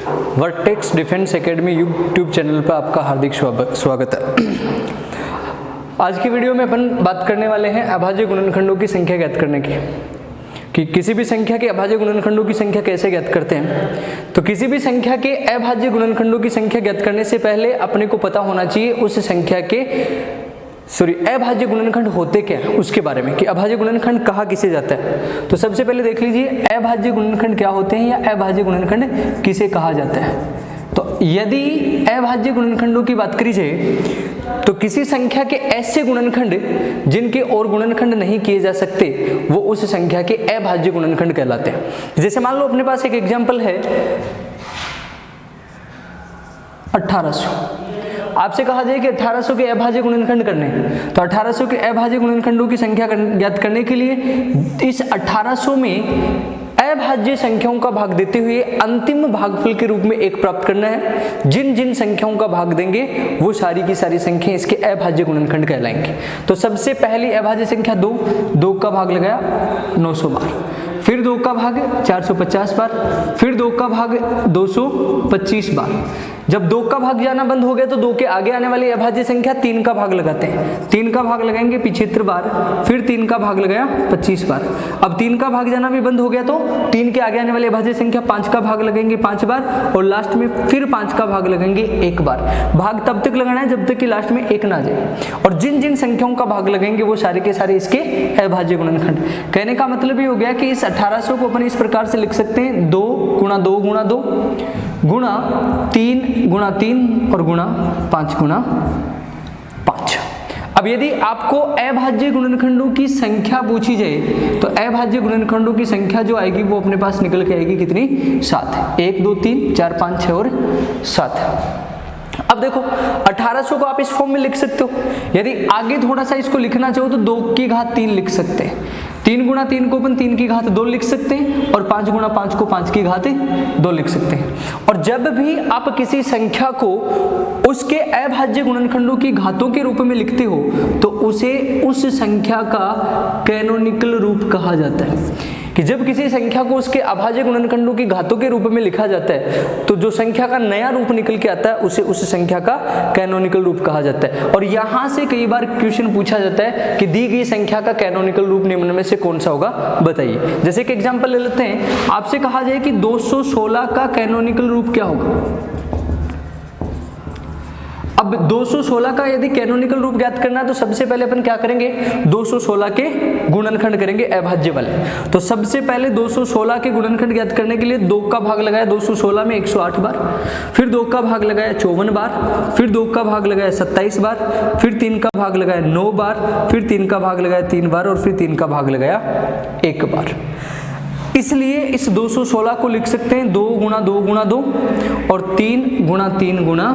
Vertex defence academy YouTube channel पर आपका हार्दिक स्वागत है। आज की वीडियो में अपन बात करने वाले हैं अभाज्य गुणनखंडों की संख्या ज्ञात करने की, कि किसी भी संख्या के अभाज्य गुणनखंडों की संख्या कैसे ज्ञात करते हैं। तो किसी भी संख्या के अभाज्य गुणनखंडों की संख्या ज्ञात करने से पहले अपने को पता होना चाहिए उस संख्या के अभाज्य गुणनखंड होते क्या है उसके बारे में, कि अभाज्य गुणनखंड कहा किसे जाता है। तो सबसे पहले देख लीजिए अभाज्य गुणनखंड क्या होते हैं या अभाज्य गुणनखंड किसे कहा जाता है। तो यदि अभाज्य गुणनखंडों की बात करी जाए तो किसी संख्या के ऐसे गुणनखंड जिनके और गुणनखंड नहीं किए जा सकते वो उस संख्या के अभाज्य गुणनखंड कहलाते हैं। जैसे मान लो अपने पास एक एग्जांपल है 1800। आपसे कहा जाए कि 1800 के अभाज्य गुणनखंड करने, तो 1800 के अभाज्य गुणनखंडों की संख्या ज्ञात करने के लिए इस 1800 में अभाज्य संख्याओं का भाग देते हुए अंतिम भागफल के रूप में एक प्राप्त करना है। जिन जिन संख्याओं का भाग देंगे वो सारी की सारी संख्या इसके अभाज्य गुणनखंड कहलाएंगे। तो सबसे पहली अभाज्य संख्या 2 का भाग लगाया 900 बार, फिर 2 का भाग 450 बार, फिर 2 का भाग 225 बार। जब 2 का भाग जाना बंद हो गया तो 2 के आगे आने वाली अभाज्य संख्या 3 का भाग लगाते हैं। 3 का भाग लगाएंगे 75 बार, फिर 3 का भाग लगाया 25 बार। अब 3 का भाग जाना भी बंद हो गया तो 3 के आगे आने वाली अभाज्य संख्या 5 का भाग लगेंगे 5 बार, और लास्ट में फिर 5 का भाग लगेंगे 1 बार। भाग तब तक लगाना है जब तक कि लास्ट में 1 ना जाए, और जिन जिन संख्याओं का भाग लगेंगे वो सारे के सारे इसके अभाज्य गुणनखंड। कहने का मतलब ये हो गया कि इस 1800 को अपन इस प्रकार से लिख सकते हैं 2 गुणा 2 गुणा 2 गुणा 3 गुणा 3 और गुणा 5 गुणा 5। अब यदि आपको अभाज्य गुणनखंडों की संख्या पूछी जाए तो अभाज्य गुणनखंडों की संख्या जो आएगी वो अपने पास निकल के आएगी कितनी? 7। 1 2 3 4 5 6 और 7। अब देखो 1800 को आप इस फॉर्म में लिख सकते हो। यदि आगे थोड़ा सा इसको लिखना चाहो तो 2 की घात 3 लिख सकते हैं, 3 गुणा 3 को अपन 3 की घात 2 लिख सकते हैं, और 5 गुणा 5 को 5 की घात 2 लिख सकते हैं। और जब भी आप किसी संख्या को उसके अभाज्य गुणनखंडों की घातों के रूप में लिखते हो तो उसे उस संख्या का कैनोनिकल रूप कहा जाता है। कि जब किसी संख्या को उसके अभाज्य गुणनखंडों की घातों के रूप में लिखा जाता है तो जो संख्या का नया रूप निकल के आता है उसे उस संख्या का कैनोनिकल रूप कहा जाता है। और यहाँ से कई बार क्वेश्चन पूछा जाता है कि दी गई संख्या का कैनोनिकल रूप निम्न में से कौन सा होगा, बताइए। जैसे कि एग्जांपल ले लेते हैं, आपसे कहा जाए कि 216 का कैनोनिकल रूप क्या होगा। अब 216 का यदि कैनोनिकल रूप ज्ञात करना है तो सबसे पहले अपन क्या करेंगे, 216 के गुणनखंड करेंगे अभाज्य वाले। तो सबसे पहले 216 के गुणनखंड ज्ञात करने के लिए 2 का भाग लगाया 216 में 108 बार, फिर 2 का भाग लगाया 54 बार, फिर 2 का भाग लगाया 27 बार, फिर 3 का भाग लगाया 9 बार, फिर 3 का भाग लगाया 3 बार, और फिर 3 का भाग लगाया 1 बार। इसलिए इस 216 को लिख सकते हैं 2 गुणा 2 गुणा 2 और 3 गुणा 3 गुणा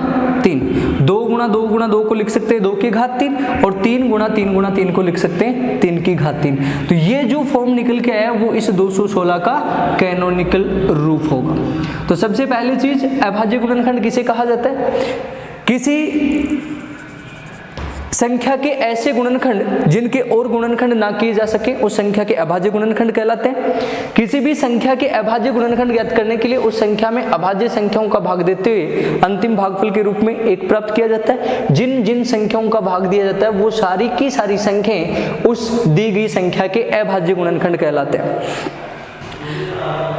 3। 2 गुणा 2 गुणा 2 को लिख सकते हैं 2 की घात 3, और 3 गुणा 3 गुणा 3 को लिख सकते हैं 3 की घात 3। तो ये जो फॉर्म निकल के आया वो इस 216 का कैनोनिकल रूप होगा। तो सबसे पहली चीज अभाज्य गुणनखंड किसे कहा जाता है? किसी संख्या के ऐसे गुणनखंड जिनके और गुणनखंड ना किए जा सके उस संख्या के अभाज्य गुणनखंड कहलाते हैं। किसी भी संख्या के अभाज्य गुणनखंड ज्ञात करने के लिए उस संख्या में अभाज्य संख्याओं का भाग देते हुए अंतिम भागफल के रूप में एक प्राप्त किया जाता है। जिन जिन संख्याओं का भाग दिया जाता है वो सारी की सारी संख्याएं उस दी गई संख्या के अभाज्य गुणनखंड कहलाते हैं।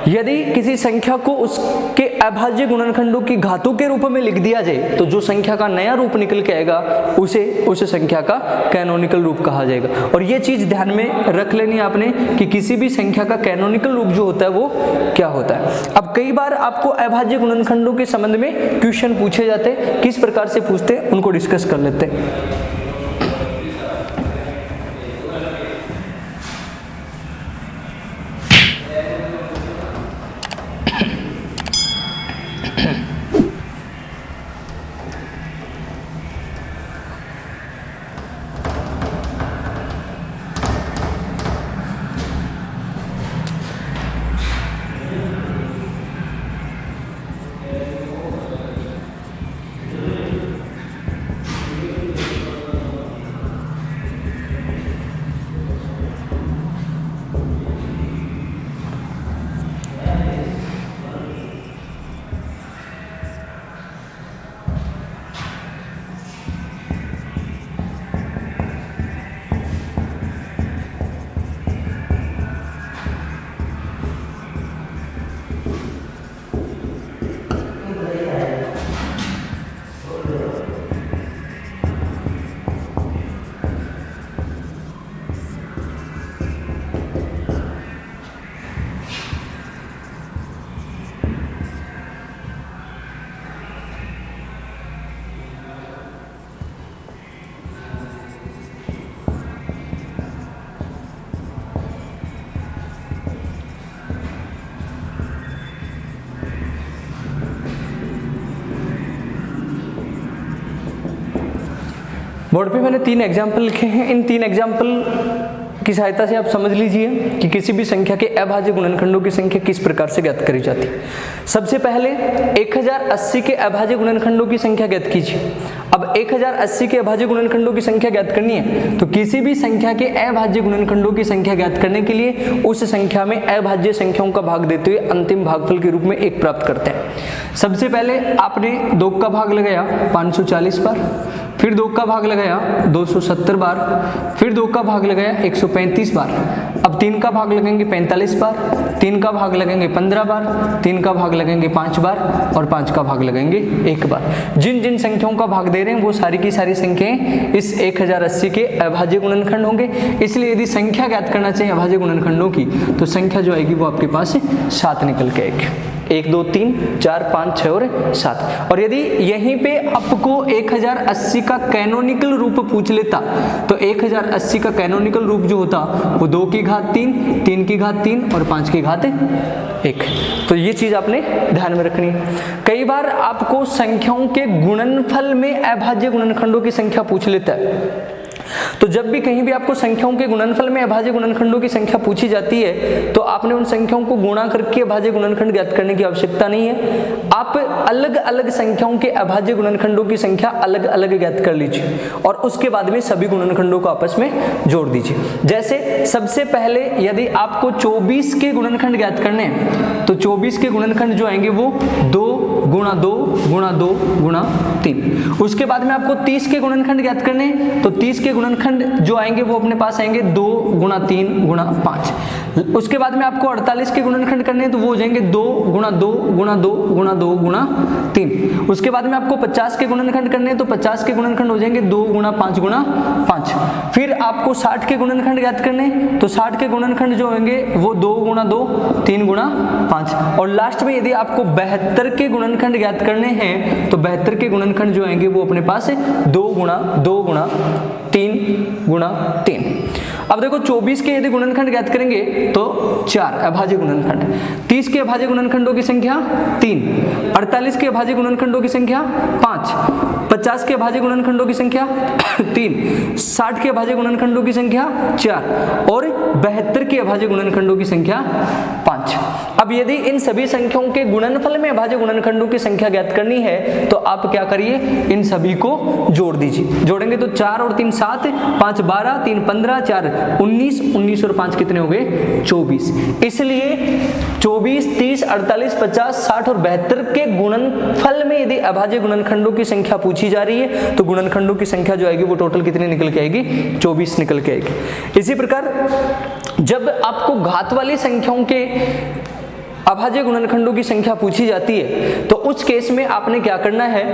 यदि किसी संख्या को उसके अभाज्य गुणनखंडों की घातों के रूप में लिख दिया जाए तो जो संख्या का नया रूप निकल के आएगा उसे उस संख्या का कैनोनिकल रूप कहा जाएगा। और ये चीज ध्यान में रख लेनी है आपने कि किसी भी संख्या का कैनोनिकल रूप जो होता है वो क्या होता है। अब कई बार आपको अभाज्य गुणनखंडों के संबंध में क्वेश्चन पूछे जाते हैं, किस प्रकार से पूछते हैं उनको डिस्कस कर लेते हैं। बोर्ड पे मैंने 3 एग्जाम्पल लिखे हैं। इन 3 एग्जाम्पल की सहायता से आप समझ लीजिए कि किसी भी संख्या के अभाज्य गुणनखंडों की संख्या किस प्रकार से ज्ञात करी जाती है। सबसे पहले 1080 के अभाज्य गुणनखंडों की संख्या ज्ञात कीजिए। अब 1080 के अभाज्य गुणनखंडों की संख्या ज्ञात करनी है तो किसी भी संख्या के अभाज्य गुणनखंडों की संख्या ज्ञात करने के लिए उस संख्या में अभाज्य संख्याओं का भाग देते हुए अंतिम भागफल के रूप में 1 प्राप्त करते हैं। सबसे पहले आपने 2 का भाग लगाया 540 बार, फिर 2 का भाग लगाया 270 बार, फिर 2 का भाग लगाया 135 बार। अब 3 का भाग लगेंगे 45 बार, 3 का भाग लगेंगे 15 बार, 3 का भाग लगेंगे 5 बार और 5 का भाग लगेंगे 1 बार। जिन जिन संख्याओं का भाग दे रहे हैं वो सारी की सारी संख्याएं इस 1080 के अभाज्य गुणनखंड होंगे। इसलिए यदि संख्या ज्ञात करना चाहिए अभाज्य गुणनखंडों की तो संख्या जो आएगी वो आपके पास 7 निकल के आएगी। 1 2 3 4 5 6 और 7। और यदि यहीं पे आपको 1080 का कैनोनिकल रूप पूछ लेता तो 1080 का कैनोनिकल रूप जो होता वो 2 की घात 3, 3 की घात 3 और 5 की घात 1। तो ये चीज आपने ध्यान में रखनी है। कई बार आपको संख्याओं के गुणनफल में अभाज्य गुणनखंडों की संख्या पूछ लेता है। तो जब भी कहीं भी आपको संख्याओं के गुणनफल में अभाज्य गुणनखंडों की संख्या पूछी जाती है तो आपने उन संख्याओं को गुणा करके अभाज्य गुणनखंड ज्ञात करने की आवश्यकता नहीं है। आप अलग अलग संख्याओं के अभाज्य गुणनखंडों की संख्या अलग अलग ज्ञात कर लीजिए और उसके बाद में सभी गुणनखंडों को आपस में जोड़ दीजिए। जैसे सबसे पहले यदि आपको 24 के गुणनखंड ज्ञात करने हैं तो 24 के गुणनखंड जो आएंगे वो 2 गुणा 2 गुणा 2 गुणा 3। उसके बाद में आपको 30 के गुणनखंड ज्ञात करने हैं तो 30 के गुणनखंड जो आएंगे वो अपने पास आएंगे 2 गुणा 3 गुणा 5। उसके बाद में आपको 48 के गुणनखंड करने हैं तो वो हो जाएंगे 2 गुणा 2 गुणा 2 गुणा 2 गुणा 3। उसके बाद में आपको 50 के गुणनखंड करने हैं तो 50 के गुणनखंड हो जाएंगे 2 गुणा 5 गुणा 5। फिर आपको 60 के गुणनखंड ज्ञात करने हैं तो 60 के गुणनखंड जो होंगे वो 2 गुणा 2 3 गुणा 5। और लास्ट में यदि आपको 72 के गुणनखंड ज्ञात करने हैं तो 72 के गुणनखंड जो आएंगे वो अपने पास 2 गुणा 3 गुणा 3। अब देखो 24 के यदि गुणनखंड ज्ञात करेंगे तो 4 अभाज्य गुणनखंड, 30 के अभाज्य गुणनखंडों की संख्या 3, 48 के अभाज्य गुणनखंडों की संख्या 5, 50 के अभाज्य गुणनखंडों की संख्या 3, 60 के अभाज्य गुणनखंडों की संख्या 4 और 72 के अभाज्य गुणनखंडों की संख्या 5। अब यदि इन सभी संख्याओं के गुणनफल में अभाज्य गुणनखंडों की संख्या ज्ञात करनी है तो आप क्या करिए, इन सभी को जोड़ दीजिए। जोड़ेंगे तो 4 और 3 7, 5 12, 3 15, 4 19, 19 और 5 कितने हो गए 24। इसलिए 24, 30, 48, 50, 60 और 72 के गुणनफल में यदि अभाज्य गुणनखंडों की संख्या पूछी जा रही है तो गुणनखंडों की संख्या जो आएगी वो टोटल कितनी निकल के आएगी 24 निकल के आएगी। इसी प्रकार जब आपको घात वाली संख्याओं के अभाज्य गुणनखंडों की संख्या पूछी जाती है तो उस केस में आपने क्या करना है,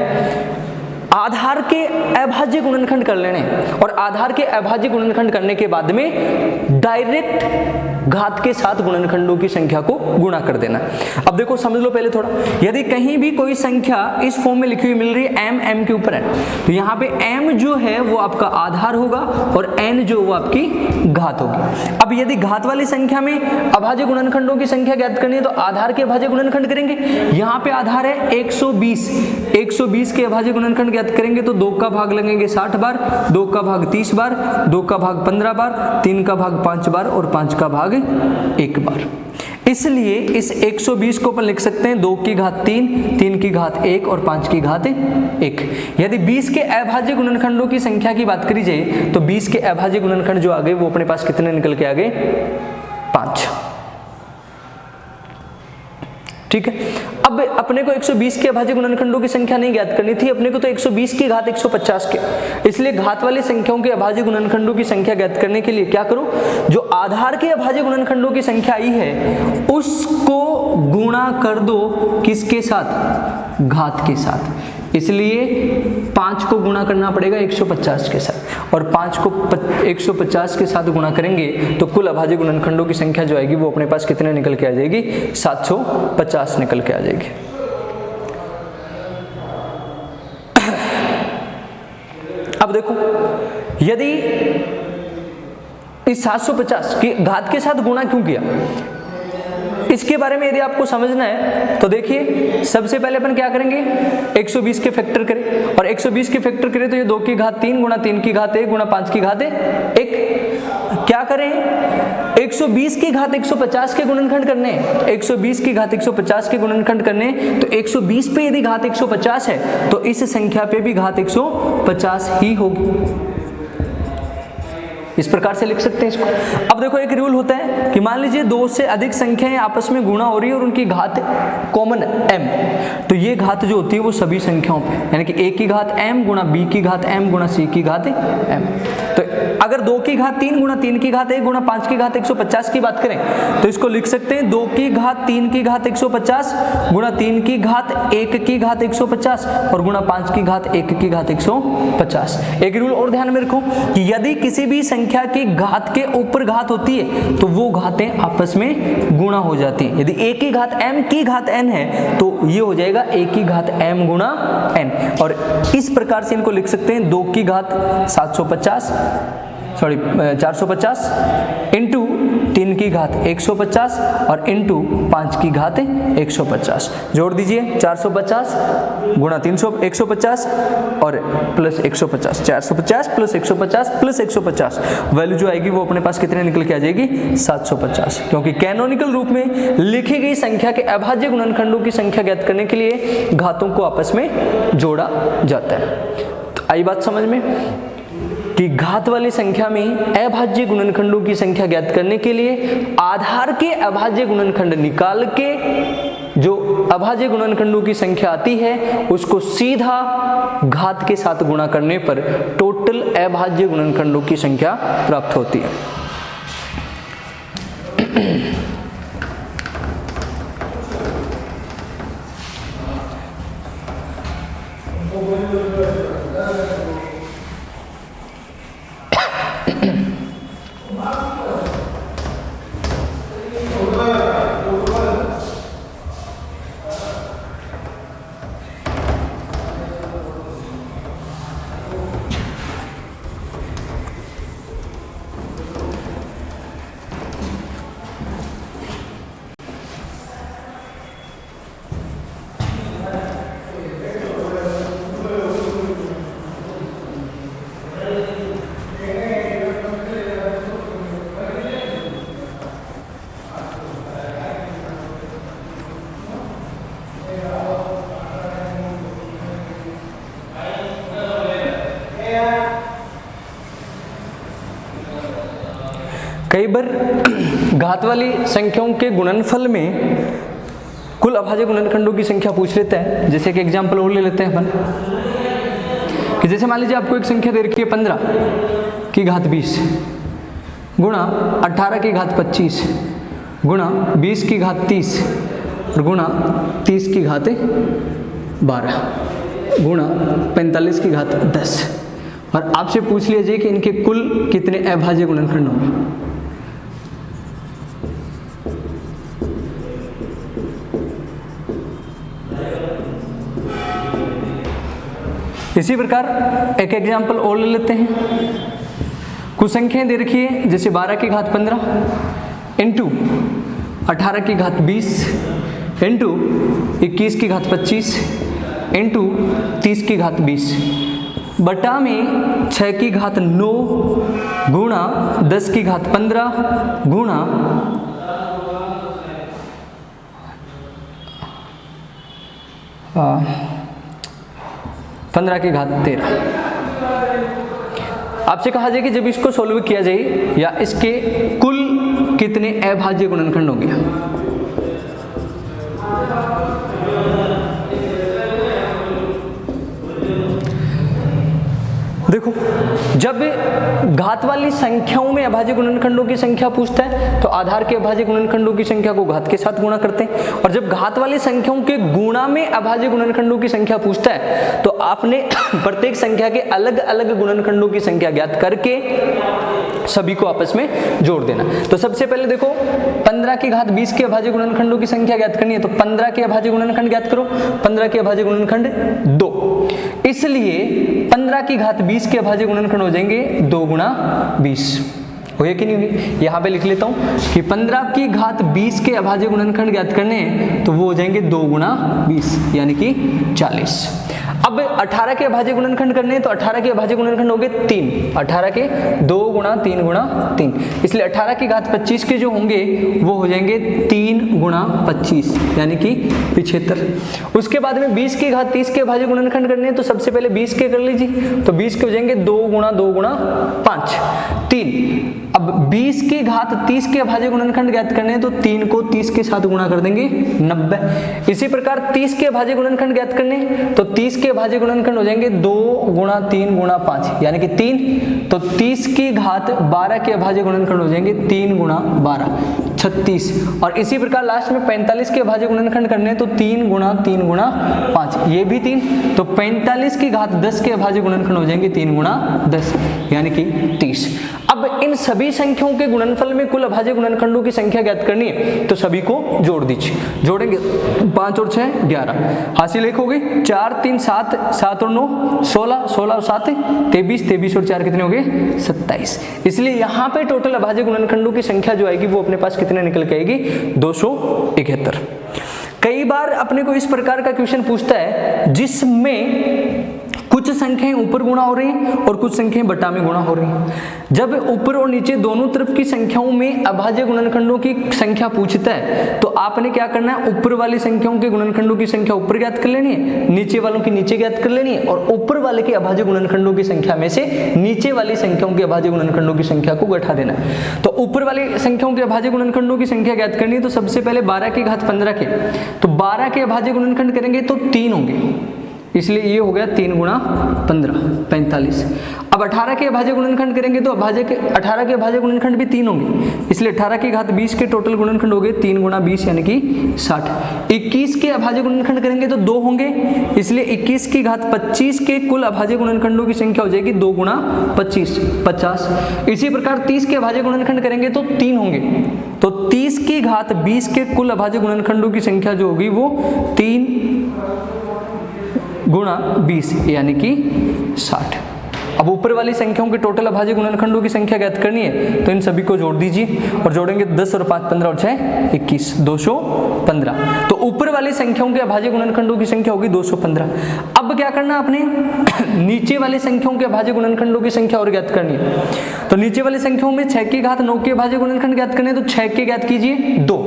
आधार के अभाज्य गुणनखंड कर लेने और आधार के अभाज्य गुणनखंड करने के बाद में डायरेक्ट घात के साथ गुणनखंडों की संख्या को गुणा कर देना। अब देखो समझ लो पहले थोड़ा, यदि कहीं भी कोई संख्या इस फॉर्म में लिखी हुई मिल रही है m m के ऊपर है तो यहाँ पे m जो है वो आपका आधार होगा और n जो वो आपकी घात होगी। अब यदि घात वाली संख्या में अभाज्य गुणनखंडों की संख्या ज्ञात करनी है तो आधार के अभाज्य गुणनखंड करेंगे। यहाँ पे आधार है 120, 120 के अभाज्य गुणनखंड ज्ञात करेंगे तो 2 का भाग लगेंगे 60 बार, 2 का भाग 30 बार, 2 का भाग 15 बार, 3 का भाग 5 बार और 5 का भाग 1 बार। इसलिए इस 120 को अपन लिख सकते हैं 2 की घात 3, 3 की घात 1 और 5 की घात 1। यदि 20 के अभाज्य गुणनखंडों की संख्या की बात करी जाए तो 20 के अभाज्य गुणनखंड जो आ गए वो अपने पास कितने निकल के आ गए 5। ठीक है। अब अपने को 120 के अभाज्य गुणनखंडों की संख्या नहीं ज्ञात करनी थी, अपने को तो 120 की घात 150 के। इसलिए घात वाली संख्याओं के अभाज्य गुणनखंडों की संख्या ज्ञात करने के लिए क्या करो, जो आधार के अभाज्य गुणनखंडों की संख्या आई है उसको गुणा कर दो किसके साथ, घात के साथ। इसलिए 5 को गुणा करना पड़ेगा 150 के साथ और 5 को 150 के साथ गुणा करेंगे तो कुल अभाज्य गुणनखंडों की संख्या जो आएगी वो अपने पास कितने निकल के आ जाएगी 750 निकल के आ जाएगी। अब देखो यदि इस 750 की घात के साथ गुणा क्यों किया, इसके बारे में यदि आपको समझना है तो देखिए, सबसे पहले अपन क्या करेंगे, 120 के फैक्टर करें, और 120 के फैक्टर करें तो ये 2 की घात 3 गुणा 3 की घात 1 गुणा 5 की घात 1। क्या करें, 120 की घात 150 के गुणनखंड करने, 120 की घात 150 के गुणनखंड करने, तो 120 पे यदि घात 150 है तो इस संख्या पे भी घात 150 ही होगी। इस प्रकार से लिख सकते हैं इसको। अब देखो, एक रूल होता है कि मान लीजिए 2 से अधिक संख्याएं आपस में गुणा हो रही है और उनकी घात कॉमन m, तो ये घात जो होती है वो सभी संख्याओं पे, यानी कि a की घात m गुणा b की घात m गुणा c की घात m। तो अगर 2 की घात 3 गुणा 3 की घात 1 गुणा 5 की घात 150 की बात करें तो इसको लिख सकते हैं 2 की घात 3 की घात 150 गुणा 3 की घात 1 की घात 150 और गुणा 5 की घात 1 की घात 150। एक रूल और ध्यान में रखो कि यदि किसी भी संख्या की घात के ऊपर घात होती है तो वो घातें आपस में गुणा हो जाती हैं। यदि a की घात m की घात n है तो ये हो जाएगा a की घात m गुणा n, और इस प्रकार से इनको लिख सकते हैं 2 की घात 450 इंटू 3 की घात 150 और इंटू 5 की घात 150। जोड़ दीजिए, 450 गुणा 300 150 और प्लस 150, 450 प्लस 150 प्लस 150, वैल्यू जो आएगी वो अपने पास कितने निकल के आ जाएगी, 750। क्योंकि कैनोनिकल रूप में लिखी गई संख्या के अभाज्य गुणनखंडों की संख्या ज्ञात करने के लिए घातों को आपस में जोड़ा जाता है। तो आई बात समझ में कि घात वाली संख्या में अभाज्य गुणनखंडों की संख्या ज्ञात करने के लिए आधार के अभाज्य गुणनखंड निकाल के जो अभाज्य गुणनखंडों की संख्या आती है उसको सीधा घात के साथ गुणा करने पर टोटल अभाज्य गुणनखंडों की संख्या प्राप्त होती है। कई बार घात वाली संख्याओं के गुणनफल में कुल अभाज्य गुणनखंडों की संख्या पूछ लेता है। जैसे कि एग्जांपल और ले लेते हैं अपन कि जैसे मान लीजिए आपको एक संख्या दे रखी है 15 की घात 20 गुणा 18 की घात 25 गुणा 20 की घात 30 और गुणा 30 की घात 12 गुणा 45 की घात 10, और आपसे पूछ लिया जाए कि इनके कुल कितने अभाज्य गुणनखंड होंगे। इसी प्रकार एक एग्जाम्पल और ले लेते हैं। कुछ संख्याएं दे रखी है जैसे 12 की घात 15 इंटू 18 की घात 20 इंटू 21 की घात 25 इंटू 30 की घात 20 बटा में 6 की घात 9 गुणा 10 की घात 15 गुणा 15 की घात 13। आपसे कहा जाए कि जब इसको सॉल्व किया जाए या इसके कुल कितने अभाज्य गुणनखंड होंगे। देखो, जब घात वाली संख्याओं में अभाज्य गुणनखंडों की संख्या पूछता है तो आधार के अभाज्य गुणनखंडों की संख्या को घात के साथ गुणा करते हैं, और जब घात वाली संख्याओं के गुणा में अभाज्य गुणनखंडों की संख्या पूछता है तो आपने प्रत्येक संख्या के अलग अलग गुणनखंडों की संख्या ज्ञात करके सभी को आपस में जोड़ देना। तो सबसे पहले देखो, 15 की घात 20 के अभाज्य गुणनखंडों की संख्या ज्ञात करनी है तो 15 के अभाज्य गुणनखंड ज्ञात करो। 15 के अभाज्य गुणनखंड 2, इसलिए 15 की घात 20 के अभाज्य गुणनखंड हो जाएंगे 2 गुणा 20। हुई कि नहीं हुई? यहाँ पे लिख लेता हूँ कि 15 की घात 20 के अभाज्य गुणनखंड ज्ञात करने हैं तो वो हो जाएंगे 2 गुणा 20 यानी कि 40। अब 18 के अभाज्य गुणनखंड करने हैं तो 18 के अभाज्य गुणनखंड हो गए 3, 18 के 2 गुणा 3 गुणा 3, इसलिए 18 की घात 25 के जो होंगे वो हो जाएंगे 3 गुणा 25 यानी कि 75। उसके बाद में 20 की घात 30 के अभाज्य गुणनखंड करने हैं तो सबसे पहले 20 के कर लीजिए, तो 20 के हो जाएंगे 2 गुणा 5 3। अब 20 की घात 30 के अभाज्य गुणनखंड ज्ञात करने हैं तो 3 को 30 के साथ गुणा कर देंगे 90। इसी प्रकार 30 के अभाज्य गुणनखंड ज्ञात करने तो 30 के अभाज्य गुणनखंड हो जाएंगे 2 गुणा 3 गुणा 5 यानी कि 3। तो 30 की घात 12 के अभाज्य गुणनखंड हो जाएंगे 3 गुणा 12 36। और इसी प्रकार लास्ट में 45 के अभाज्य गुणनखंड करने तो 3 गुणा 5 ये भी 3। तो 45 की घात 10 के अभाज्य गुणनखंड हो जाएंगे 3 गुणा 10 यानी कि 30। अब इन सभी संख्याओं के गुणनफल में कुल अभाज्य गुणनखंडों की संख्या ज्ञात करनी है तो सभी को जोड़ दीजिए। जोड़ेंगे 5 और 6 11, हासिल एक हो गई 4 3 7 7 और 9 16 16 और 7 23 23 और 4 कितने हो गए 27। इसलिए यहाँ पे टोटल अभाज्य गुणनखंडों की संख्या जो आएगी वो अपने पास कितने निकल के आएगी 271। कई बार अपने को इस प्रकार का क्वेश्चन पूछता है जिसमें कुछ संख्याएं ऊपर गुणा हो रही हैं और कुछ संख्याएं बटा में गुणा हो रही हैं। जब ऊपर और नीचे दोनों तरफ की संख्याओं में अभाज्य गुणनखंडों की संख्या पूछता है तो आपने क्या करना है, ऊपर वाली संख्याओं के गुणनखंडों की संख्या ऊपर ज्ञात कर लेनी है, नीचे वालों की नीचे ज्ञात कर लेनी है और ऊपर वाले के अभाज्य गुणनखंडों की संख्या में से नीचे वाली संख्याओं के अभाज्य गुणनखंडों की संख्या को घटा देना है। तो ऊपर वाली संख्याओं के अभाज्य गुणनखंडों की संख्या ज्ञात करनी है तो सबसे पहले 12 की घात 15 के, तो 12 के अभाज्य गुणनखंड करेंगे तो 3 होंगे, इसलिए ये हो गया 3 गुणा 15 45। अब 18 के अभाज्य गुणनखंड करेंगे तो 18 के अभाज्य गुणनखंड भी 3 होंगे, इसलिए 18 की घात 20 के टोटल गुणनखंड हो गए 3 गुणा 20 यानी कि 60। 21 के अभाज्य गुणनखंड करेंगे तो 2 होंगे, इसलिए 21 की घात 25 के कुल अभाज्य गुणनखंडों की संख्या हो जाएगी 2 गुणा 25 50। इसी प्रकार 30 के अभाज्य गुणनखंड करेंगे तो 3 होंगे, तो 30 की घात 20 के कुल अभाज्य गुणनखंडों की संख्या जो होगी वो 3 गुणा 20 यानी कि 60। अब ऊपर वाली संख्याओं के टोटल अभाज्य गुणनखंडों की संख्या ज्ञात करनी है तो इन सभी को जोड़ दीजिए और जोड़ेंगे 10 और 5 15 और 6 21 215। तो ऊपर वाली संख्याओं के अभाज्य गुणनखंडों की संख्या होगी 215। अब क्या करना आपने नीचे वाली संख्याओं के अभाज्य गुणनखंडों की संख्या और ज्ञात करनी है। तो नीचे वाली संख्याओं में 6 की घात 9 के अभाज्य गुणनखंड ज्ञात करने तो 6 के ज्ञात कीजिए 2,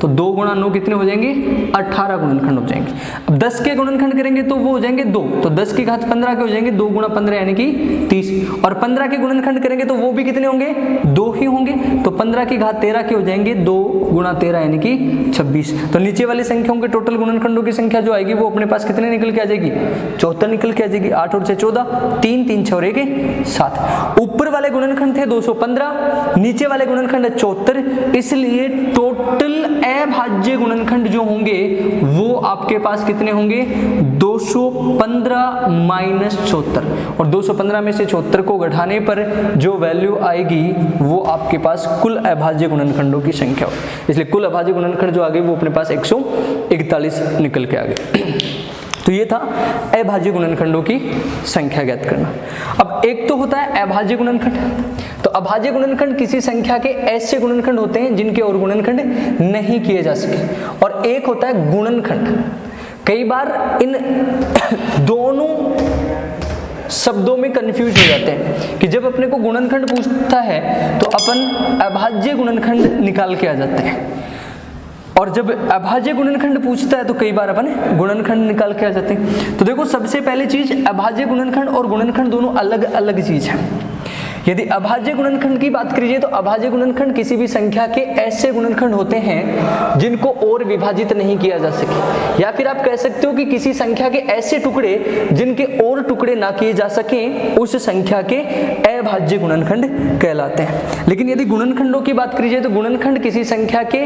तो 2 गुणा 9 कितने हो जाएंगे 18 गुणनखंड हो जाएंगे। अब 10 के गुणनखंड करेंगे तो वो हो जाएंगे 2, तो 10 की घात 15 के हो जाएंगे 2 गुणा 15 यानी कि 30। और 15 के गुणनखंड करेंगे तो वो भी कितने होंगे 2 ही होंगे, तो 15 की घात 13 के हो जाएंगे 2 गुणा 13 यानी कि 26। तो नीचे वाली संख्याओं के टोटल गुणनखंडों की संख्या जो आएगी वो अपने पास कितने निकल के आ जाएगी 74 निकल के आ जाएगी। 8 और 6 14 3 3 6 और 1 7। ऊपर वाले गुणनखंड थे 215, नीचे वाले गुणनखंड है 74, इसलिए टोटल अभाज्य गुणनखंड जो होंगे वो आपके पास कितने होंगे 215 माइनस 74, और 215 में से 74 को घटाने पर जो वैल्यू आएगी वो आपके पास कुल अभाज्य गुणनखंडों की संख्या हो। इसलिए कुल अभाज्य गुणनखंड जो आ गए वो अपने पास 141 निकल के आ गए। तो ये था अभाज्य गुणनखंडों की संख्या ज्ञात करना। अब एक तो होता है अभाज्य गुणनखंड, तो अभाज्य गुणनखंड किसी संख्या के ऐसे गुणनखंड होते हैं जिनके और गुणनखंड नहीं किए जा सके, और एक होता है गुणनखंड। कई बार इन दोनों शब्दों में कंफ्यूज हो जाते हैं कि जब अपने को गुणनखंड पूछता है तो अपन अभाज्य गुणनखंड निकाल के आ जाते हैं, और जब अभाज्य गुणनखंड पूछता है तो कई बार अपन गुणनखंड निकाल के आ जाते हैं। तो देखो सबसे पहली चीज, अभाज्य गुणनखंड और गुणनखंड दोनों अलग अलग चीज है। यदि अभाज्य गुणनखंड की बात करिए तो अभाज्य गुणनखंड किसी भी संख्या के ऐसे गुणनखंड होते हैं जिनको और विभाजित नहीं किया जा सके, या फिर आप कह सकते हो कि किसी संख्या के ऐसे टुकड़े जिनके और टुकड़े ना किए जा सकें उस संख्या के अभाज्य गुणनखंड कहलाते हैं। लेकिन यदि गुणनखंडों की बात करिए तो गुणनखंड किसी संख्या के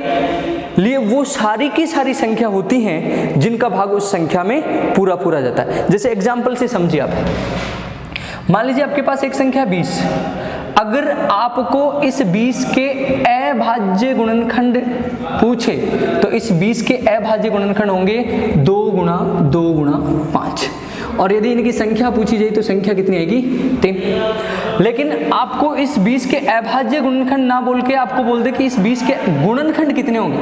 लिए वो सारी की सारी संख्या होती हैं जिनका भाग उस संख्या में पूरा पूरा जाता है। जैसे एग्जाम्पल से समझिए आप, मान लीजिए आपके पास एक संख्या 20, अगर आपको इस 20 के अभाज्य गुणनखंड पूछे तो इस 20 के अभाज्य गुणनखंड होंगे 2 गुणा 5, और यदि इनकी संख्या पूछी जाए तो संख्या कितनी आएगी 3। लेकिन आपको इस 20 के अभाज्य गुणनखंड ना बोल के आपको बोल दे कि इस 20 के गुणनखंड कितने होंगे,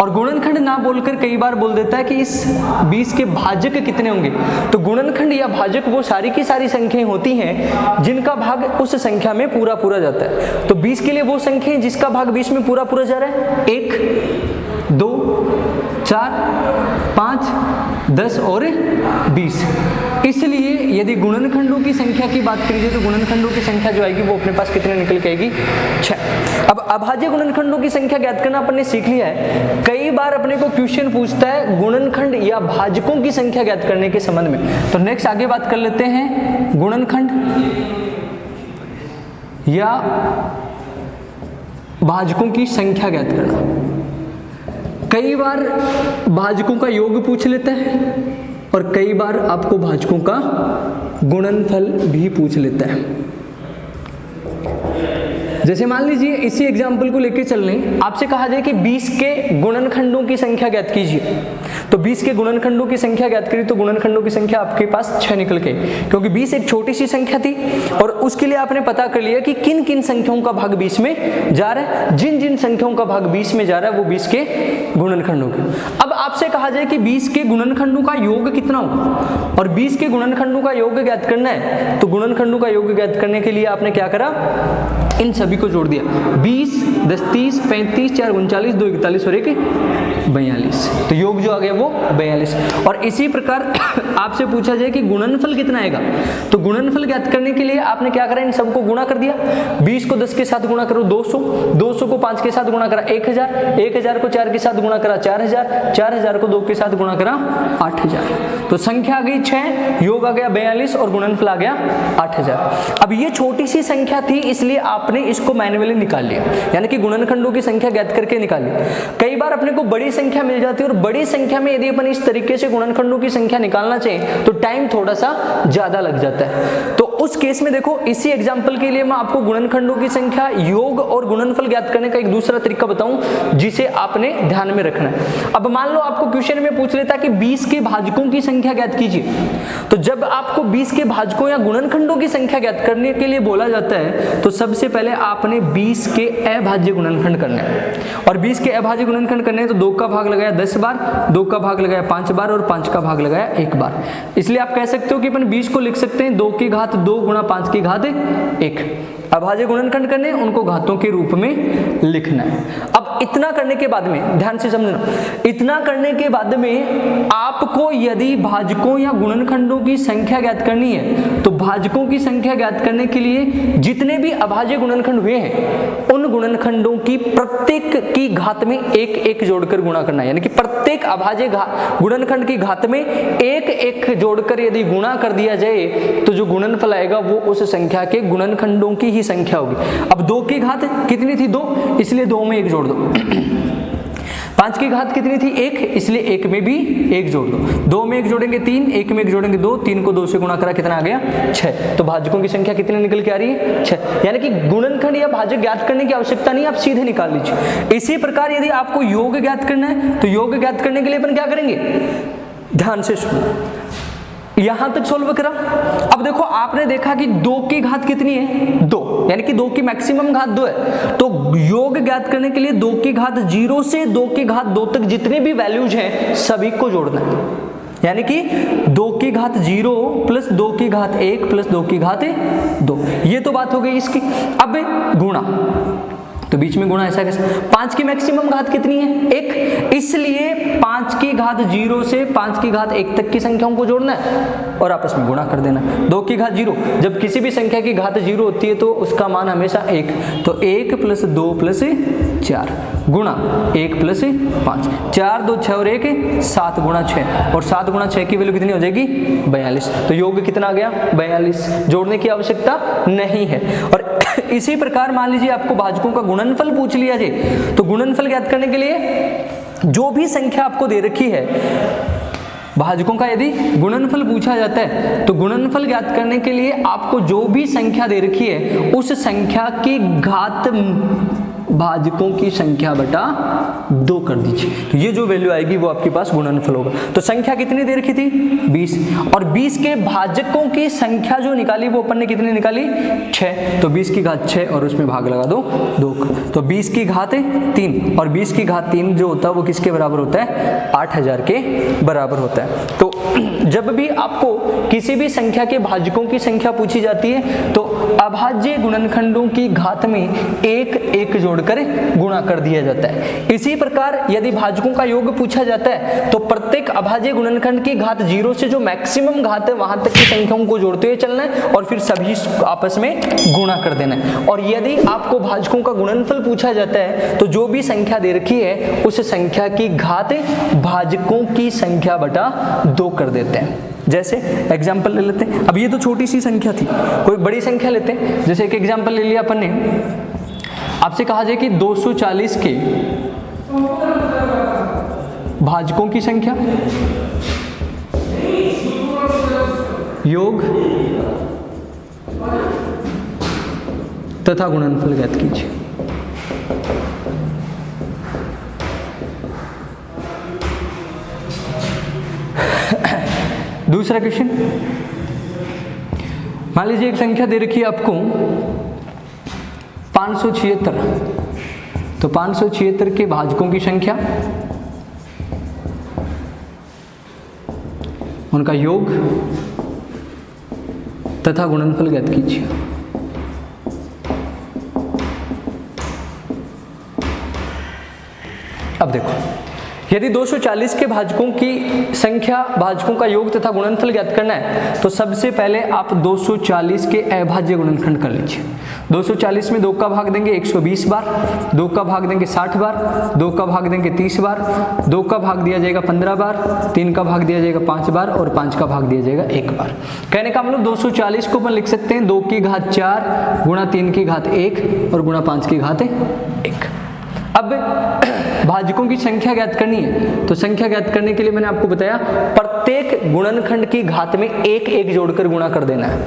और गुणनखंड ना बोलकर कई बार बोल देता है कि इस 20 के भाजक कितने होंगे। तो गुणनखंड या भाजक वो सारी की सारी संख्याएं होती हैं जिनका भाग उस संख्या में पूरा पूरा जाता है। तो 20 के लिए वो संख्या जिसका भाग 20 में पूरा पूरा जा रहा है 1, 2, 4, 5, 10 और 20। इसलिए यदि गुणनखंडों की संख्या की बात करी जाए तो गुणनखंडों की संख्या जो आएगी वो अपने पास कितने निकल के आएगी 6। अब अभाज्य गुणनखंडों की संख्या ज्ञात करना अपन ने सीख लिया है। कई बार अपने को क्वेश्चन पूछता है गुणनखंड या भाजकों की संख्या ज्ञात करने के संबंध में। तो नेक्स्ट आगे बात कर लेते हैं गुणनखंड या भाजकों की संख्या ज्ञात करना। कई बार भाजकों का योग पूछ लेता है और कई बार आपको भाजकों का गुणनफल भी पूछ लेता है। जैसे मान लीजिए इसी एग्जाम्पल को लेके चल लें, आपसे कहा जाए कि 20 के गुणनखंडों की संख्या ज्ञात कीजिए। तो 20 के गुणनखंडों की संख्या ज्ञात करी तो गुणनखंडों की संख्या आपके पास 6 निकल के, क्योंकि 20 एक छोटी सी संख्या थी और उसके लिए आपने पता कर लिया कि किन किन संख्याओं का भाग 20 में जा रहा है। जिन जिन संख्याओं का भाग 20 में जा रहा है वो 20 के गुणनखंड होंगे। अब आपसे कहा जाए कि 20 के गुणनखंडों का योग कितना होगा और 20 के गुणनखंडों का योग ज्ञात करना है। तो गुणनखंडों का योग ज्ञात करने के लिए आपने क्या करा, इन सभी को जोड़ दिया। 20, 10, 30, 35, 4, 39, 2, 41 और 1, 42। तो योग जो आ गया वो 42। और इसी प्रकार आपसे पूछा जाए कि गुणनफल कितना आएगा, तो गुणनफल ज्ञात करने के लिए आपने क्या करा, इन सबको गुणा कर दिया। 20 को 10 के साथ गुणा करो 200, 200 को 5 के साथ गुणा करा 1000, 1000 को 4 के साथ गुणा करा 4000, 4000 को 2 के साथ गुणा करा 8000। तो संख्या आ गई 6, योग आ गया 42 और गुणनफल आ गया 8000। अब ये छोटी सी संख्या थी इसलिए आपने इसको मैन्युअली निकाल लिया, यानी कि गुणनखंडों की संख्या ज्ञात करके निकाल ली। कई बार अपने को बड़ी संख्या मिल जाती है और बड़ी संख्या में यदि अपन इस तरीके से गुणनखंडों की संख्या निकालना चाहें तो टाइम थोड़ा सा ज्यादा लग जाता है। तो उस केस में देखो, इसी एग्जांपल के लिए मैं आपको गुणनखंडों की संख्या, योग और गुणनफल ज्ञात करने का एक दूसरा तरीका बताऊं जिसे आपने ध्यान में रखना है। अब मान लो आपको क्वेश्चन में पूछ लेता कि 20 के भाजकों की संख्या ज्ञात कीजिए। तो जब आपको 20 के भाजकों या गुणनखंडों की संख्या ज्ञात करने के लिए बोला जाता है तो सबसे पहले आपने 20 के अभाज्य गुणनखंड करने हैं। और 20 के अभाज्य गुणनखंड करने हैं तो 2 का भाग लगाया 10 बार, 2 का भाग लगाया 5 बार और 5 का भाग लगाया 1 बार। इसलिए आप कह सकते हो कि अपन 20 को लिख सकते हैं 2 की घात 2 गुणा 5 की घात 1। अभाज्य गुणनखंड करने, उनको घातों के रूप में लिखना है। अब इतना करने के बाद में ध्यान से समझना, इतना करने के बाद में आपको यदि भाजकों या गुणनखंडों की संख्या ज्ञात करनी है तो भाजकों की संख्या ज्ञात करने के लिए जितने भी अभाज्य गुणनखंड हुए हैं उन गुणनखंडों की प्रत्येक की घात में 1 1 जोड़कर गुणा करना है। यानी कि प्रत्येक अभाज्य गुणनखंड की घात में 1 1 जोड़कर यदि गुणा कर दिया जाए तो जो गुणनफल आएगा वो उस संख्या के गुणनखंडों की ही संख्या होगी। अब 2 की घात कितनी थी 2, इसलिए 2 में 1 जोड़ दो। 5 की घात कितनी थी 1, इसलिए 1 में भी 1 जोड़ दो। 2 में 1 जोड़ेंगे 3, 1 में 1 जोड़ेंगे 2, 3 को 2 से गुणा करा कितना आ गया 6। तो भाजकों की संख्या कितनी निकल के आ रही है 6। यानी कि गुणनखंड या भाजक ज्ञात करने की आवश्यकता नहीं, आप सीधे निकाल लीजिए। इसी प्रकार यदि आपको योग ज्ञात करना है तो योग ज्ञात करने के लिए अपन क्या करेंगे, ध्यान से सुनो, यहां तक सोल्व करा। अब देखो आपने देखा कि 2 की घात कितनी है 2, यानी कि 2 की मैक्सिमम घात 2 है। तो योग ज्ञात करने के लिए 2 की घात 0 से 2 की घात 2 तक जितने भी वैल्यूज हैं सभी को जोड़ना है। यानी कि 2 की घात 0 प्लस 2 की घात 1 प्लस 2 की घात 2, ये तो बात हो गई इसकी। अब गुणा, तो बीच में गुणा ऐसा कैसे, 5 की मैक्सिमम घात कितनी है 1, इसलिए 5 की घात 0 से 5 की घात 1 तक की संख्याओं को जोड़ना है और आपस में गुणा कर देना। 2 की घात 0, जब किसी भी संख्या की घात 0 होती है तो उसका मान हमेशा 1, तो 1 प्लस 2 प्लस 4 गुणा 1 प्लस 5, 4 2 6 और 1 7 गुणा 6, और 7 गुणा 6 की वैल्यू कितनी हो जाएगी 42। तो योग कितना आ गया 42, जोड़ने की आवश्यकता नहीं है। और इसी प्रकार मान लीजिए आपको भाजकों का गुणनफल पूछ लिया जाए तो गुणनफल ज्ञात करने के लिए जो भी संख्या आपको दे रखी है, भाजकों का यदि गुणनफल पूछा जाता है तो गुणनफल ज्ञात करने के लिए आपको जो भी संख्या दे रखी है उस संख्या की घात भाजकों की संख्या बटा 2 कर दीजिए। तो ये जो वैल्यू आएगी वो आपके पास गुणनफल होगा। तो संख्या कितनी दे रखी थी 20, और 20 के भाजकों की संख्या जो निकाली वो अपन ने कितनी निकाली 6, तो 20 की घात 6 और उसमें भाग लगा दो 2 का, तो 20 की घात 3, और 20 की घात 3 जो होता है वो किसके बराबर होता है 8000 के बराबर होता है। तो जब भी आपको किसी भी संख्या के भाजकों की संख्या पूछी जाती है तो अभाज्य गुणनखंडों की घात में एक एक जोड़कर गुणा कर दिया जाता है। इसी प्रकार यदि भाजकों का योग पूछा जाता है तो प्रत्येक अभाज्य गुणनखंड की घात 0 से जो मैक्सिमम घात है वहां तक की संख्याओं को जोड़ते हुए चलना है और फिर सभी आपस में गुणा कर देना है। और यदि आपको भाजकों का गुणनफल पूछा जाता है तो जो भी संख्या दे रखी है उस संख्या की घात भाजकों की संख्या बटा 2 कर देते हैं। जैसे एग्जाम्पल ले लेते हैं, अब ये तो छोटी सी संख्या थी, कोई बड़ी संख्या लेते हैं। जैसे एक एग्जाम्पल ले लिया अपन ने, आपसे कहा जाए कि 240 के भाजकों की संख्या योग तथा गुणनफल ज्ञात कीजिए। दूसरा क्वेश्चन, मान लीजिए एक संख्या दे रखी है आपको 576, तो 576 के भाजकों की संख्या, उनका योग तथा गुणनफल ज्ञात कीजिए। अब देखो, यदि 240 के भाजकों की संख्या, भाजकों का योग तथा गुणनफल ज्ञात करना है तो सबसे पहले आप 240 के अभाज्य गुणनखंड कर लीजिए। 240 में 2 का भाग देंगे 120 बार, 2 का भाग देंगे 60 बार, 2 का भाग देंगे 30 बार, 2 का भाग दिया जाएगा 15 बार, 3 का भाग दिया जाएगा 5 बार और 5 का भाग दिया जाएगा 1 बार। कहने का मतलब 240 को अपन लिख सकते हैं 2 की घात 4 गुणा 3 की घात 1 और गुणा 5 की घात 1। अब भाजकों की संख्या ज्ञात करनी है, तो संख्या ज्ञात करने के लिए मैंने आपको बताया प्रत्येक गुणनखंड की घात में एक एक जोड़कर गुणा कर देना है।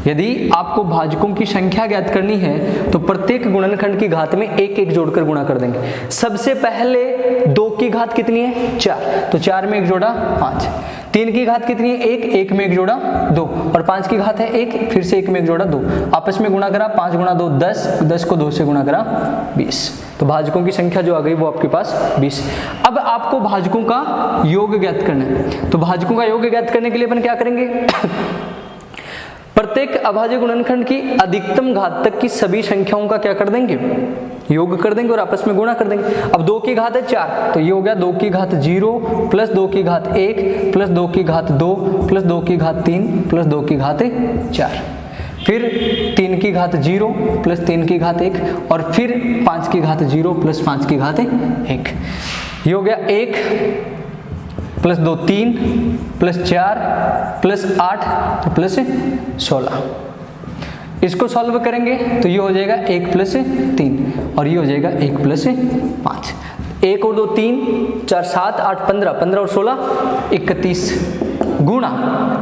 यदि आपको भाजकों की संख्या ज्ञात करनी है तो प्रत्येक गुणनखंड की घात में एक एक जोड़कर गुणा कर देंगे। सबसे पहले 2 की घात कितनी है 4, तो 4 में 1 जोड़ा 5, 3 की घात कितनी है 1, 1 में 1 जोड़ा 2 और 5 की घात है 1, फिर से 1 में 1 जोड़ा 2, आपस में गुणा करा 5 गुणा 2 10, 10 को 2 से गुणा करा 20, तो भाजकों की संख्या जो आ गई वो आपके पास 20। अब आपको भाजकों का योग ज्ञात करना है, तो भाजकों का योग ज्ञात करने के लिए अपन क्या करेंगे प्रत्येक अभाज्य गुणनखंड की अधिकतम घात तक की सभी संख्याओं का क्या कर देंगे योग कर देंगे और आपस में गुणा कर देंगे। अब 2 की घात है 4, तो ये हो गया 2 की घात 0 प्लस 2 की घात 1 प्लस 2 की घात 2 प्लस 2 की घात 3 प्लस 2 की घात 4, फिर 3 की घात 0 प्लस 3 की घात 1 और फिर 5 की घात 0 प्लस 5 की घात 1। ये हो गया 1 प्लस 2 3 प्लस 4 प्लस 8 प्लस 16। इसको सॉल्व करेंगे तो ये हो जाएगा 1 प्लस 3 और ये हो जाएगा 1 प्लस 5। 1 और 2 3, 4 7 8 15, 15 और 16 31 गुणा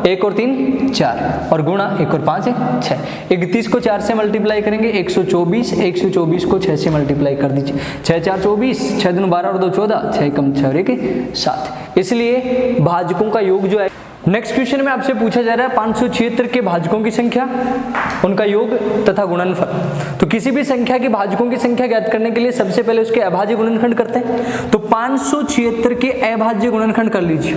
1 और 3 4 और गुणा 1 और 5 6। 31 को 4 से मल्टीप्लाई करेंगे 124, 124 को 6 से मल्टीप्लाई कर दीजिए 6 4 24, 6 दूनी 12 और 2 14, 6 कम 6 और 1 7। इसलिए भाजकों का योग जो है, नेक्स्ट क्वेश्चन में आपसे पूछा जा रहा है 576 के भाजकों की संख्या, उनका योग तथा गुणनफल। तो किसी भी संख्या के भाजकों की संख्या ज्ञात करने के लिए सबसे पहले उसके अभाज्य गुणनखंड करते हैं। तो 576 के अभाज्य गुणनखंड कर लीजिए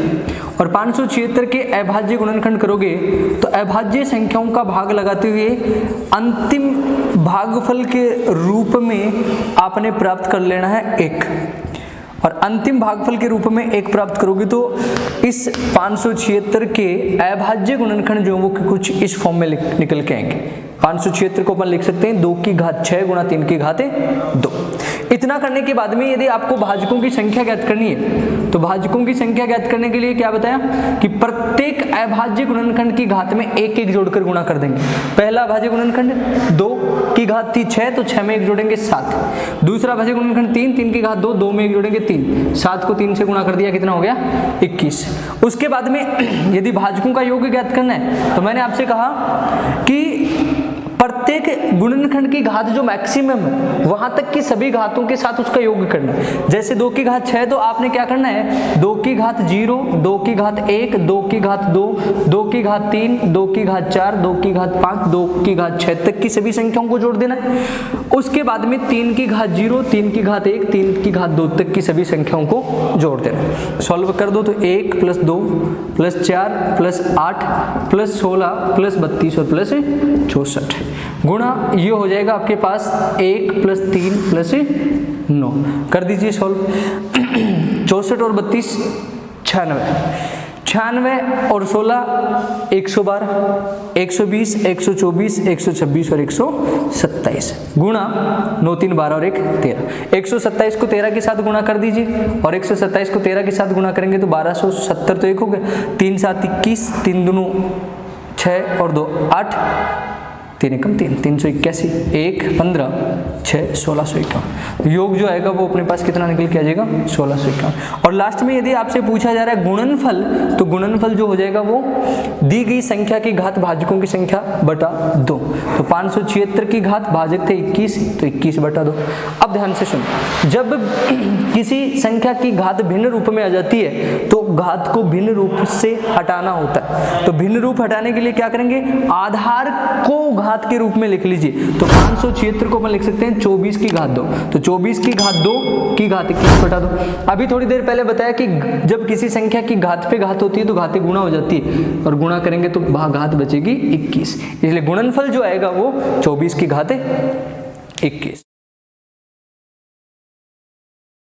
और 576 के अभाज्य गुणनखंड करोगे तो अभाज्य संख्याओं का भाग लगाते हुए अंतिम भागफल के रूप में आपने प्राप्त कर लेना है 1, और अंतिम भागफल के रूप में 1 प्राप्त करोगे तो इस 576 के अभाज्य गुणनखंड जो वो कुछ इस फॉर्म में निकल के आएंगे। 576 को अपन लिख सकते हैं 2 की घात 6 गुणा 3 की घात 2। इतना करने के बाद में यदि आपको भाजकों की संख्या ज्ञात करनी है तो भाजकों की संख्या ज्ञात करने के लिए क्या बताया कि प्रत्येक अभाज्य गुणनखंड की घात में एक एक जोड़कर गुणा कर देंगे। पहला अभाज्य गुणनखंड 2 की घात थी 6, तो 6 में 1 जोड़ेंगे 7। दूसरा अभाज्य गुणनखंड 3, 3 की घात 2, 2 में 1 जोड़ेंगे 3, 7 को 3 से गुणा कर दिया, कितना हो गया 21। उसके बाद में यदि भाजकों का योग ज्ञात करना है तो मैंने आपसे कहा कि प्रत्येक गुणनखंड की घात जो मैक्सिमम है वहां तक की सभी घातों के साथ उसका योग करना है। जैसे 2 की घात 6 तो आपने क्या करना है 2 की घात 0, 2 की घात 1, 2 की घात 2, 2 की घात 3, 2 की घात 4, 2 की घात 5, 2 की घात 6 तक की सभी संख्याओं को जोड़ देना है। उसके बाद में 3 की घात 0, 3 की घात 1, 3 की घात 2 तक की सभी संख्याओं को जोड़ देना है। सॉल्व कर दो तो 1 + 2 + 4 + 8 + 16 + 32 और + 64 गुणा ये हो जाएगा आपके पास 1 + 3 + 9। कर दीजिए सॉल्व। 64 और 32 96, 96 और 16 112, 120, 124, 126 और 127 गुणा 9 3 12 और 1 13। 127 को 13 के साथ गुणा कर दीजिए और 127 को 13 के साथ गुणा करेंगे तो 1270 तो 1 हो गया। 3 7 21, 3 दूनी 6 और 2 8, 3 एकम 3, 381, 1 15 6 1651। योग जो आएगा वो अपने पास कितना निकल के आ जाएगा 1651। और लास्ट में यदि आपसे पूछा जा रहा है गुणनफल, तो गुणनफल जो हो जाएगा वो दी गई संख्या की घात भाजकों की संख्या बटा 2। तो 576 की घात भाजक थे 21, तो 21 बटा 2। अब ध्यान से सुनो, जब किसी संख्या की घात भिन्न रूप में आ जाती है तो घात को भिन्न रूप से हटाना होता है। तो भिन्न रूप हटाने के लिए क्या करेंगे, आधार को घात के रूप में लिख लीजिए। तो 576 को अपन लिख सकते हैं 24 की घात 2, तो 24 की घात 2 की घात 21 बटा 2। अभी थोड़ी देर पहले बताया कि जब किसी संख्या की घात पे घात होती है तो घातें गुणा हो जाती है और गुणा करेंगे तो घात बचेगी 21, इसलिए गुणनफल जो आएगा वो 24 की घात 21।